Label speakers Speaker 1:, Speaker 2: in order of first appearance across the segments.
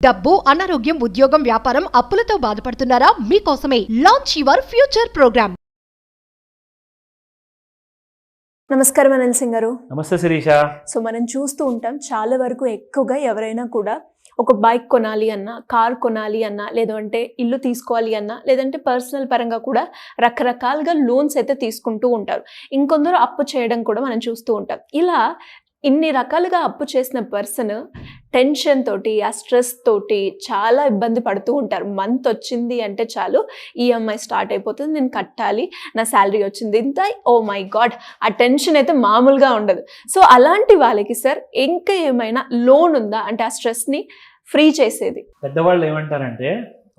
Speaker 1: డబ్బు, అనారోగ్యం, ఉద్యోగం, వ్యాపారం, అప్పులతో బాధపడుతున్నారా? మీకోసమే లాంచ్ యువర్ ఫ్యూచర్ ప్రోగ్రామ్.
Speaker 2: నమస్కారం అనిల్ సింగ్ గారు.
Speaker 3: నమస్తే శిరీష.
Speaker 2: సో మనం చూస్తూ ఉంటాం చాలా వరకు ఎక్కువగా ఎవరైనా కూడా ఒక బైక్ కొనాలి అన్నా, కార్ కొనాలి అన్నా, లేదంటే ఇల్లు తీసుకోవాలి అన్నా, లేదంటే పర్సనల్ పరంగా కూడా రకరకాలుగా లోన్స్ అయితే తీసుకుంటూ ఉంటారు. ఇంకొందరు అప్పు చేయడం కూడా మనం చూస్తూ ఉంటాం. ఇలా ఇన్ని రకాలుగా అప్పు చేసిన పర్సన్ టెన్షన్ తోటి, ఆ స్ట్రెస్ తోటి చాలా ఇబ్బంది పడుతూ ఉంటారు. మంత్ వచ్చింది అంటే చాలు ఈఎంఐ స్టార్ట్ అయిపోతుంది, నేను కట్టాలి, నా శాలరీ వచ్చింది ఇంత, ఓ మై గాడ్, ఆ టెన్షన్ అయితే మామూలుగా ఉండదు. సో అలాంటి వాళ్ళకి సార్ ఇంకా ఏమైనా లోన్ ఉందా, అంటే ఆ స్ట్రెస్ని ఫ్రీ చేసేది?
Speaker 3: పెద్దవాళ్ళు ఏమంటారంటే,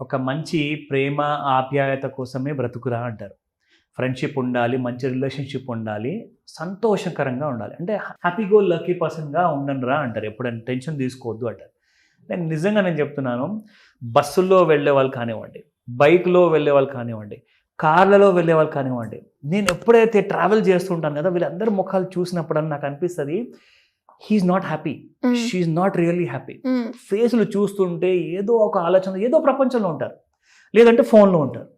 Speaker 3: ఒక మంచి ప్రేమ ఆప్యాయత కోసమే బ్రతుకురా అంటారు. ఫ్రెండ్షిప్ ఉండాలి, మంచి రిలేషన్షిప్ ఉండాలి, సంతోషకరంగా ఉండాలి, అంటే హ్యాపీ గో లక్కీ పర్సన్గా ఉండండిరా అంటారు. ఎప్పుడైనా టెన్షన్ తీసుకోవద్దు అంటారు. నేను చెప్తున్నాను, బస్సుల్లో వెళ్ళే వాళ్ళు కానివ్వండి, బైక్లో వెళ్ళే వాళ్ళు కానివ్వండి, కార్లలో వెళ్ళే వాళ్ళు కానివ్వండి, నేను ఎప్పుడైతే ట్రావెల్ చేస్తుంటాను కదా, వీళ్ళందరి ముఖాలు చూసినప్పుడు నాకు అనిపిస్తుంది, he's not happy, she's not really happy. ఫేసులు చూస్తుంటే ఏదో ఒక ఆలోచన, ఏదో ప్రపంచంలో ఉంటారు, లేదంటే ఫోన్లో ఉంటారు.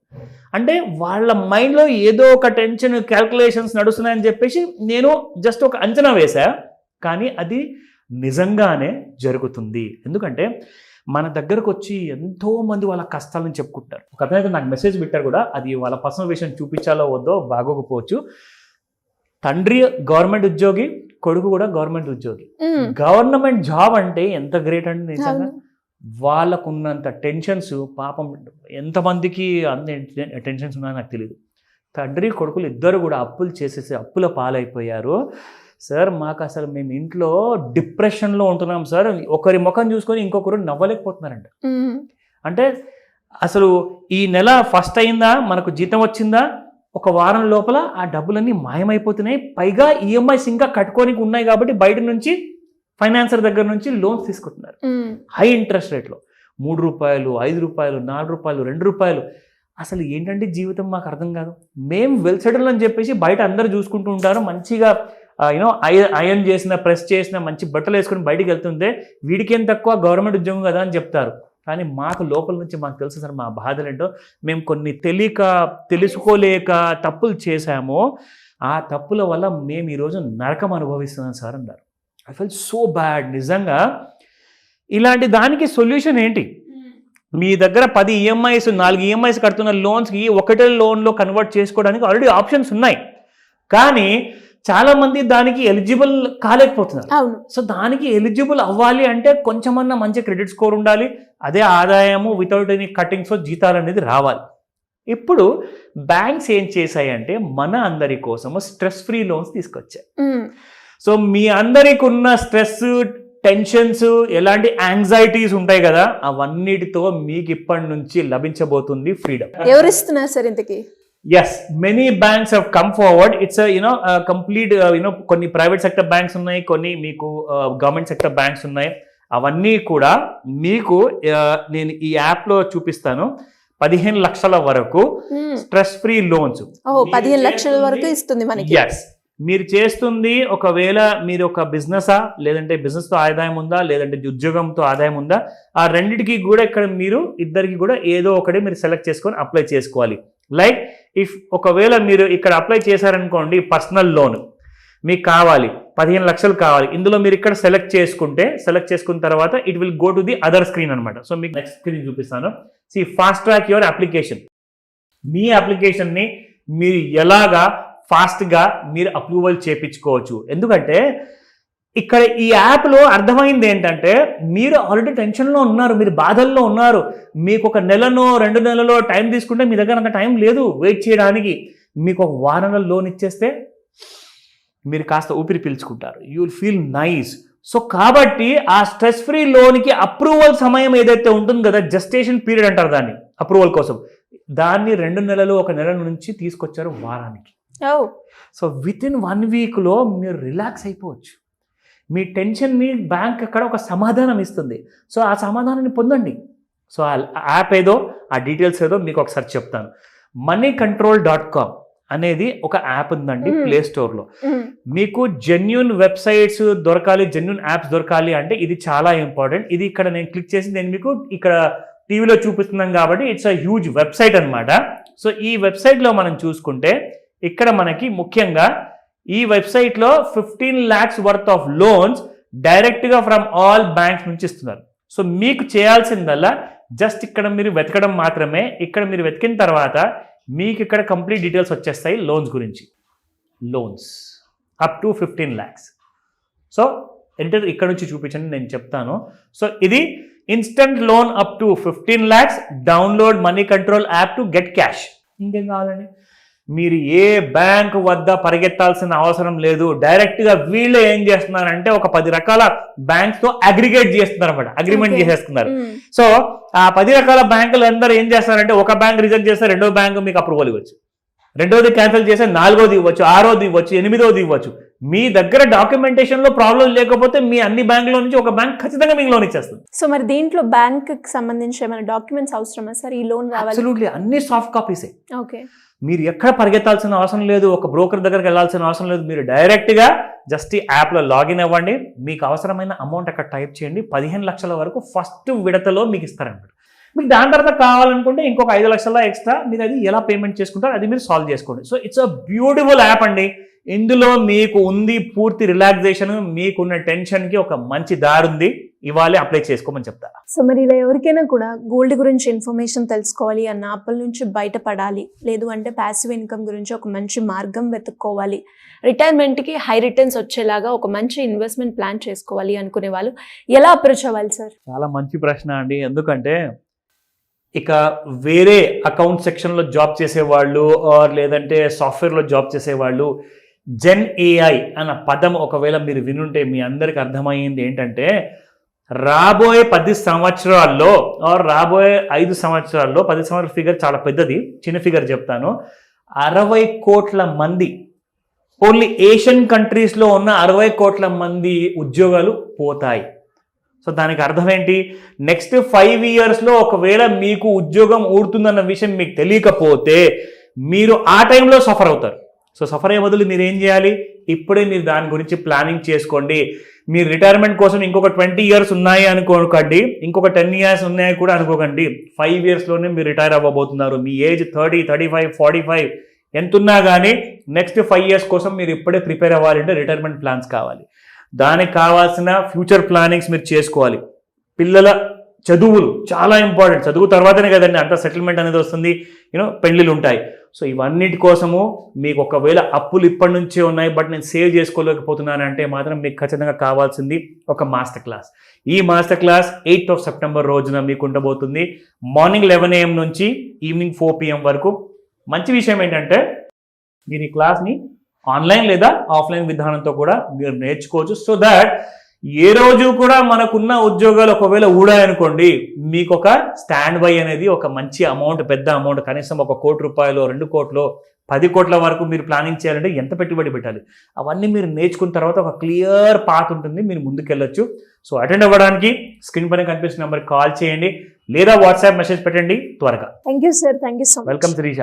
Speaker 3: అంటే వాళ్ళ మైండ్లో ఏదో ఒక టెన్షన్, క్యాల్కులేషన్స్ నడుస్తున్నాయని చెప్పేసి నేను జస్ట్ ఒక అంచనా వేశా, కానీ అది నిజంగానే జరుగుతుంది. ఎందుకంటే మన దగ్గరకు వచ్చి ఎంతోమంది వాళ్ళ కష్టాలను చెప్పుకుంటారు. ఒక అతనైతే నాకు మెసేజ్ పెట్టారు కూడా, అది వాళ్ళ పర్సనల్ విషయం చూపించాలో వద్దో బాగోకపోవచ్చు. తండ్రి గవర్నమెంట్ ఉద్యోగి, కొడుకు కూడా గవర్నమెంట్ ఉద్యోగి. గవర్నమెంట్ జాబ్ అంటే ఎంత గ్రేట్ అండి నిజంగా. వాళ్ళకున్నంత టెన్షన్స్ పాపం ఎంతమందికి అన్ని టెన్షన్స్ ఉన్నాయో నాకు తెలియదు. తండ్రి కొడుకులు ఇద్దరు కూడా అప్పులు చేసేసి అప్పుల పాలైపోయారు. సార్ మాకు అసలు మేము ఇంట్లో డిప్రెషన్లో ఉంటున్నాం సార్, ఒకరి ముఖం చూసుకొని ఇంకొకరు నవ్వలేకపోతున్నారంట. అంటే అసలు ఈ నెల ఫస్ట్ అయిందా, మనకు జీతం వచ్చిందా, ఒక వారం లోపల ఆ డబ్బులన్నీ మాయమైపోతున్నాయి. పైగా ఈఎంఐస్ ఇంకా కట్టుకోనికి ఉన్నాయి కాబట్టి బయట నుంచి ఫైనాన్సర్ దగ్గర నుంచి లోన్స్ తీసుకుంటున్నారు హై ఇంట్రెస్ట్ రేట్లో. 3 రూపాయలు, 5 రూపాయలు, 4 రూపాయలు, 2 రూపాయలు. అసలు ఏంటంటే జీవితం మాకు అర్థం కాదు. మేము వెల్ సెటిల్ అని చెప్పేసి బయట అందరూ చూసుకుంటూ ఉంటారు, మంచిగా ఐరన్ చేసిన, ప్రెస్ చేసిన మంచి బట్టలు వేసుకుని బయటికి వెళ్తుంటే వీడికేం తక్కువ, గవర్నమెంట్ ఉద్యోగం కదా అని చెప్తారు. కానీ మాకు లోపల నుంచి మాకు తెలుసు సార్ మా బాధలు ఏంటో. మేము కొన్ని తెలుసుకోలేక తప్పులు చేశామో, ఆ తప్పుల వల్ల మేము ఈరోజు నరకం అనుభవిస్తున్నాం సార్ అన్నారు. I felt so bad. నిజంగా ఇలాంటి దానికి సొల్యూషన్ ఏంటి? మీ దగ్గర 10 ఈఎంఐస్, 4 ఈఎంఐస్ కడుతున్న లోన్స్కి ఒకటే లోన్లో కన్వర్ట్ చేసుకోవడానికి ఆల్రెడీ ఆప్షన్స్ ఉన్నాయి, కానీ చాలామంది దానికి ఎలిజిబుల్ కాలేకపోతున్నారు. సో దానికి ఎలిజిబుల్ అవ్వాలి అంటే కొంచెమన్నా మంచి క్రెడిట్ స్కోర్ ఉండాలి, అదే ఆదాయము వితౌట్ ఎనీ కటింగ్స్ జీతాలు అనేది రావాలి. ఇప్పుడు బ్యాంక్స్ ఏం చేశాయంటే మన అందరి కోసము స్ట్రెస్ ఫ్రీ లోన్స్ తీసుకొచ్చాయి. సో మీ అందరికి ఉన్న స్ట్రెస్, టెన్షన్స్, ఎలాంటి యాంగ్జైటీస్ ఉంటాయి కదా, అవన్నిటితో మీకు ఇప్పటి నుంచి లభించబోతుంది ఫ్రీడమ్.
Speaker 2: ఎవరిస్తున్నారు సార్ ఇంతకీ?
Speaker 3: Yes, many banks have come forward. It's complete కొన్ని ప్రైవేట్ సెక్టర్ బ్యాంక్స్ ఉన్నాయి, కొన్ని మీకు గవర్నమెంట్ సెక్టర్ బ్యాంక్స్ ఉన్నాయి. అవన్నీ కూడా మీకు నేను ఈ యాప్లో చూపిస్తాను. 15 లక్షల వరకు స్ట్రెస్ ఫ్రీ లోన్స్.
Speaker 2: 15 లక్షల వరకు ఇస్తుంది మనకి.
Speaker 3: ఎస్, మీరు చేస్తుంది ఒకవేళ మీరు ఒక బిజినెసా, లేదంటే బిజినెస్తో ఆదాయం ఉందా, లేదంటే ఉద్యోగంతో ఆదాయం ఉందా, ఆ రెండింటికి కూడా ఇక్కడ మీరు ఇద్దరికి కూడా ఏదో ఒకటి మీరు సెలెక్ట్ చేసుకొని అప్లై చేసుకోవాలి. లైక్ ఇఫ్ ఒకవేళ మీరు ఇక్కడ అప్లై చేశారనుకోండి, పర్సనల్ లోన్ మీకు కావాలి, 15 లక్షలు కావాలి. ఇందులో మీరు ఇక్కడ సెలెక్ట్ చేసుకున్న తర్వాత it will go to the other screen అనమాట. సో మీకు నెక్స్ట్ స్క్రీన్ చూపిస్తాను. See fast track your application. మీ అప్లికేషన్ని మీరు ఎలాగా ఫాస్ట్గా మీరు అప్రూవల్ చేయించుకోవచ్చు. ఎందుకంటే ఇక్కడ ఈ యాప్లో అర్థమైంది ఏంటంటే, మీరు ఆల్రెడీ టెన్షన్లో ఉన్నారు, మీరు బాధల్లో ఉన్నారు. మీకు ఒక నెలనో 2 నెలలో టైం తీసుకుంటే మీ దగ్గర అంత టైం లేదు వెయిట్ చేయడానికి. మీకు ఒక వారంలో లోన్ ఇచ్చేస్తే మీరు కాస్త ఊపిరి పీల్చుకుంటారు, you will feel nice. So కాబట్టి ఆ స్ట్రెస్ ఫ్రీ లోన్కి అప్రూవల్ సమయం ఏదైతే ఉంటుంది కదా, జస్టేషన్ పీరియడ్ అంటారు దాన్ని, అప్రూవల్ కోసం, దాన్ని 2 నెలలు, 1 నెల నుంచి తీసుకొచ్చారు వారానికి. సో విత్ ఇన్ 1 వీక్లో మీరు రిలాక్స్ అయిపోవచ్చు. మీ టెన్షన్ని బ్యాంక్ అక్కడ ఒక సమాధానం ఇస్తుంది. సో ఆ సమాధానాన్ని పొందండి. సో ఆ యాప్ ఏదో, ఆ డీటెయిల్స్ ఏదో మీకు ఒకసారి చెప్తాను. moneycontrol.com అనేది ఒక యాప్ ఉందండి ప్లే స్టోర్లో. మీకు జెన్యున్ వెబ్సైట్స్ దొరకాలి, జెన్యున్ యాప్స్ దొరకాలి అంటే ఇది చాలా ఇంపార్టెంట్. ఇది ఇక్కడ నేను క్లిక్ చేసి నేను మీకు ఇక్కడ టీవీలో చూపిస్తున్నాం కాబట్టి ఇట్స్ అ హ్యూజ్ వెబ్సైట్ అనమాట. సో ఈ వెబ్సైట్లో మనం చూసుకుంటే ఇక్కడ మనకి ముఖ్యంగా ఈ వెబ్సైట్లో 15 lakhs వర్త్ ఆఫ్ లోన్స్ డైరెక్ట్గా ఫ్రమ్ ఆల్ బ్యాంక్స్ నుంచి ఇస్తున్నారు. సో మీకు చేయాల్సిందల్లా జస్ట్ ఇక్కడ మీరు వెతకడం మాత్రమే. ఇక్కడ మీరు వెతికిన తర్వాత మీకు ఇక్కడ కంప్లీట్ డీటెయిల్స్ వచ్చేస్తాయి లోన్స్ గురించి. Loans up to 15 lakhs. So enter ఇక్కడ నుంచి చూపించండి, నేను చెప్తాను. సో ఇది instant loan up to 15 lakhs, download money control app to get cash. ఇంకేం కావాలండి? మీరు ఏ బ్యాంక్ వద్ద పరిగెత్తాల్సిన అవసరం లేదు. డైరెక్ట్గా వీళ్ళే ఏం చేస్తున్నారంటే ఒక 10 రకాల బ్యాంక్స్ తో అగ్రిగేట్ చేస్తున్నారు అనమాట, అగ్రిమెంట్ చేసేస్తున్నారు. సో ఆ 10 రకాల బ్యాంకులు అందరూ ఏం చేస్తారంటే ఒక బ్యాంక్ రిజెక్ట్ చేస్తే రెండో బ్యాంక్ మీకు అప్రూవల్ ఇవ్వచ్చు, రెండోది క్యాన్సిల్ చేస్తే 4వది ఇవ్వచ్చు, 6వది ఇవ్వచ్చు, 8వది ఇవ్వచ్చు. మీ దగ్గర డాక్యుమెంటేషన్ లో ప్రాబ్లం లేకపోతే మీ అన్ని బ్యాంకుల నుంచి ఒక బ్యాంక్ ఖచ్చితంగా మీకు లోన్ ఇచ్చేస్తుంది.
Speaker 2: సో మరి దీంట్లో బ్యాంక్ కి సంబంధించి ఏమైనా డాక్యుమెంట్స్ అవసరమా సార్ ఈ లోన్ రావాలి?
Speaker 3: అబ్సల్యూట్లీ అన్ని సాఫ్ట్ కాపీసే.
Speaker 2: ఓకే,
Speaker 3: మీరు ఎక్కడ పరిగెత్తాల్సిన అవసరం లేదు, ఒక బ్రోకర్ దగ్గరికి వెళ్ళాల్సిన అవసరం లేదు. మీరు డైరెక్ట్గా జస్ట్ ఈ యాప్లో లాగిన్ అవ్వండి. మీకు అవసరమైన అమౌంట్ అక్కడ టైప్ చేయండి. 15 లక్షల వరకు ఫస్ట్ విడతలో మీకు ఇస్తారనమాట. మీకు దాని తర్వాత కావాలనుకుంటే ఇంకొక 5 లక్షల ఎక్స్ట్రా మీరు అది ఎలా పేమెంట్ చేసుకుంటారో అది మీరు సాల్వ్ చేసుకోండి. So it's a beautiful app అండి. ఇందులో మీకు ఉంది పూర్తి రిలాక్సేషన్, మీకున్న టెన్షన్కి ఒక మంచి దారి ఉంది. ఇవాళ అప్లై చేసుకోమని చెప్తా.
Speaker 2: సో మరి ఇలా ఎవరికైనా కూడా గోల్డ్ గురించి ఇన్ఫర్మేషన్ తెలుసుకోవాలి అన్న, అప్పుల నుంచి బయటపడాలి, లేదు అంటే ప్యాసివ్ ఇన్కమ్ గురించి ఒక మంచి మార్గం వెతుక్కోవాలి, రిటైర్మెంట్కి హై రిటర్న్స్ వచ్చేలాగా ఒక మంచి ఇన్వెస్ట్మెంట్ ప్లాన్ చేసుకోవాలి అనుకునే వాళ్ళు ఎలా అప్రోచ్ అవ్వాలి సార్? చాలా
Speaker 3: మంచి ప్రశ్న అండి. ఎందుకంటే ఇక వేరే అకౌంట్ సెక్షన్లో జాబ్ చేసేవాళ్ళు లేదంటే సాఫ్ట్వేర్లో జాబ్ చేసేవాళ్ళు జెన్ ఏఐ అన్న పదం ఒకవేళ మీరు వినుంటే మీ అందరికి అర్థమయ్యింది ఏంటంటే రాబోయే 10 సంవత్సరాల్లో రాబోయే 5 సంవత్సరాల్లో, 10 సంవత్సరాల ఫిగర్ చాలా పెద్దది, చిన్న ఫిగర్ చెప్తాను, 60 కోట్ల మంది, ఓన్లీ ఏషియన్ కంట్రీస్లో ఉన్న 60 కోట్ల మంది ఉద్యోగాలు పోతాయి. సో దానికి అర్థం ఏంటి? నెక్స్ట్ 5 yearsలో ఒకవేళ మీకు ఉద్యోగం ఊడుతుందన్న విషయం మీకు తెలియకపోతే మీరు ఆ టైంలో సఫర్ అవుతారు. సో సఫర్ అయ్యే బదులు మీరు ఏం చేయాలి? ఇప్పుడే మీరు దాని గురించి ప్లానింగ్ చేసుకోండి. మీరు రిటైర్మెంట్ కోసం ఇంకొక 20 years ఉన్నాయి అనుకోకండి, ఇంకొక 10 years ఉన్నాయి కూడా అనుకోకండి. 5 yearsలోనే మీరు రిటైర్ అవ్వబోతున్నారు. మీ ఏజ్ 30, 35, 45 ఎంతున్నా కానీ నెక్స్ట్ 5 years కోసం మీరు ఇప్పుడే ప్రిపేర్ అవ్వాలంటే రిటైర్మెంట్ ప్లాన్స్ కావాలి. దానికి కావాల్సిన ఫ్యూచర్ ప్లానింగ్స్ మీరు చేసుకోవాలి. పిల్లల చదువులు చాలా ఇంపార్టెంట్. చదువు తర్వాతనే కదండి అంత సెటిల్మెంట్ అనేది వస్తుంది, పెళ్ళిళ్ళు ఉంటాయి. సో ఇవన్నిటి కోసము మీకు ఒకవేళ అప్పులు ఇప్పటి నుంచే ఉన్నాయి బట్ నేను సేవ్ చేసుకోలేకపోతున్నానంటే మాత్రం మీకు ఖచ్చితంగా కావాల్సింది ఒక మాస్టర్ క్లాస్. ఈ మాస్టర్ క్లాస్ 8th September రోజున మీకు ఉండబోతుంది. మార్నింగ్ 11 AM నుంచి ఈవినింగ్ 4 PM వరకు. మంచి విషయం ఏంటంటే మీరు ఈ క్లాస్ని ఆన్లైన్ లేదా ఆఫ్లైన్ విధానంతో కూడా మీరు నేర్చుకోవచ్చు. సో దాట్ ఏ రోజు కూడా మనకున్న ఉద్యోగాలు ఒకవేళ ఊడాయనుకోండి, మీకు ఒక స్టాండ్ బై అనేది ఒక మంచి అమౌంట్, పెద్ద అమౌంట్, కనీసం 1 కోటి రూపాయలు, 2 కోట్లు, 10 కోట్ల వరకు మీరు ప్లానింగ్ చేయాలంటే ఎంత పెట్టుబడి పెట్టాలి, అవన్నీ మీరు నేర్చుకున్న తర్వాత ఒక క్లియర్ పాత్ ఉంటుంది, మీరు ముందుకెళ్ళొచ్చు. సో అటెండ్ అవ్వడానికి స్క్రీన్ పైన కనిపిస్తున్న నెంబర్కి కాల్ చేయండి లేదా వాట్సాప్ మెసేజ్ పెట్టండి త్వరగా.
Speaker 2: Thank you sir, thank you so much.
Speaker 3: Welcome Sirisha.